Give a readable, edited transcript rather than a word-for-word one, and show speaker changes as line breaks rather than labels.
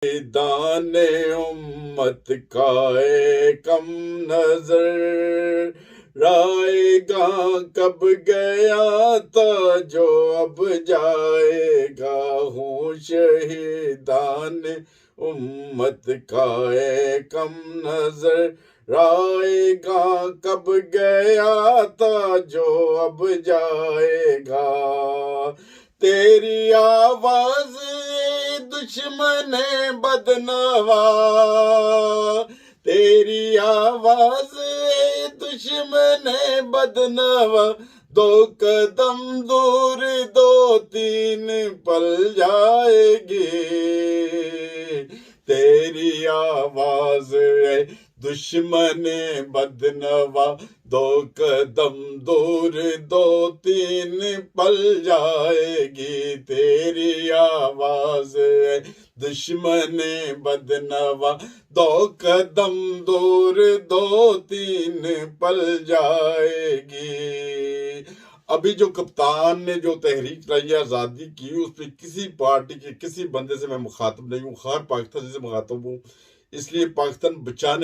दाने उम्मत काए कम नजर आएगा, कब गया था जो अब जाएगा। हूँ शहीदान उम्मत काए कम नजर आएगा, कब गया था जो अब जाएगा। तेरी आवाज दुश्मन बदनवा, तेरी आवाज दुश्मन बदनवा। दो कदम दूर दो तीन पल जाएगी, तेरी आवाज है दुश्मन बदनवा। दो कदम दूर दो तीन पल जाएगी, तेरी आवाज है दुश्मन बदनवा। दो कदम दूर दो तीन पल जाएगी। अभी जो कप्तान ने जो तहरीक चलाई आज़ादी की, उस पर किसी पार्टी के किसी बंदे से मैं मुखातब नहीं हूँ, खार पाकिस्तान से मुखातब हूँ। इसलिए पाकिस्तान बचाने